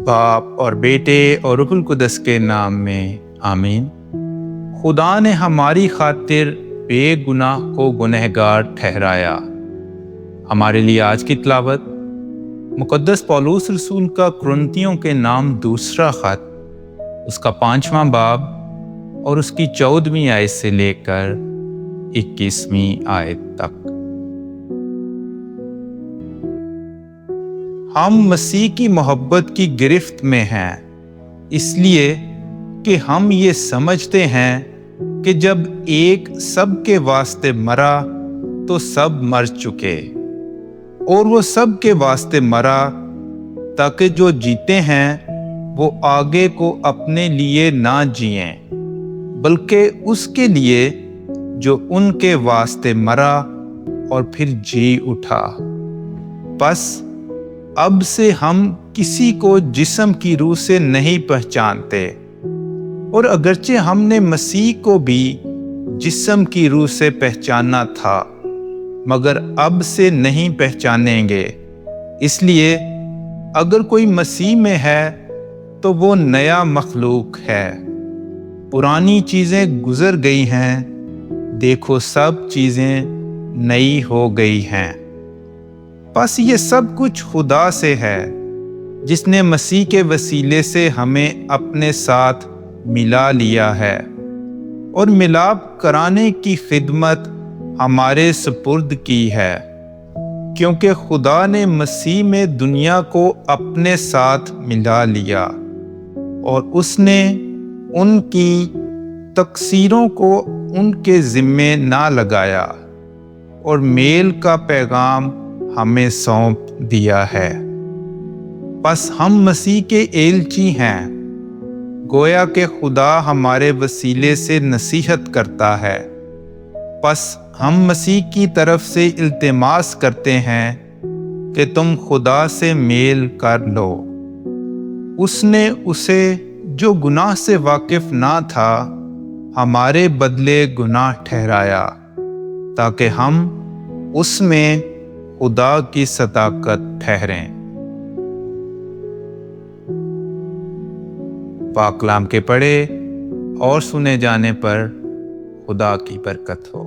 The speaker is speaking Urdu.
باپ اور بیٹے اور روح القدس کے نام میں آمین۔ خدا نے ہماری خاطر بے گناہ کو گنہگار ٹھہرایا۔ ہمارے لیے آج کی تلاوت مقدس پولس رسول کا کرنتیوں کے نام دوسرا خط، اس کا 5واں باب اور اس کی 14ویں آیت سے لے کر 21ویں آیت تک۔ ہم مسیح کی محبت کی گرفت میں ہیں، اس لیے کہ ہم یہ سمجھتے ہیں کہ جب ایک سب کے واسطے مرا تو سب مر چکے، اور وہ سب کے واسطے مرا تاکہ جو جیتے ہیں وہ آگے کو اپنے لیے نہ جئیں بلکہ اس کے لیے جو ان کے واسطے مرا اور پھر جی اٹھا۔ بس اب سے ہم کسی کو جسم کی روح سے نہیں پہچانتے، اور اگرچہ ہم نے مسیح کو بھی جسم کی روح سے پہچانا تھا مگر اب سے نہیں پہچانیں گے۔ اس لیے اگر کوئی مسیح میں ہے تو وہ نیا مخلوق ہے، پرانی چیزیں گزر گئی ہیں، دیکھو سب چیزیں نئی ہو گئی ہیں۔ بس یہ سب کچھ خدا سے ہے، جس نے مسیح کے وسیلے سے ہمیں اپنے ساتھ ملا لیا ہے اور ملاپ کرانے کی خدمت ہمارے سپرد کی ہے، کیونکہ خدا نے مسیح میں دنیا کو اپنے ساتھ ملا لیا اور اس نے ان کی تقصیروں کو ان کے ذمے نہ لگایا اور میل کا پیغام ہمیں سونپ دیا ہے۔ بس ہم مسیح کے ایلچی ہیں، گویا کہ خدا ہمارے وسیلے سے نصیحت کرتا ہے۔ بس ہم مسیح کی طرف سے التماس کرتے ہیں کہ تم خدا سے میل کر لو۔ اس نے اسے جو گناہ سے واقف نہ تھا ہمارے بدلے گناہ ٹھہرایا، تاکہ ہم اس میں خدا کی صداقت ٹھہریں۔ پاک کلام کے پڑھے اور سنے جانے پر خدا کی برکت ہو۔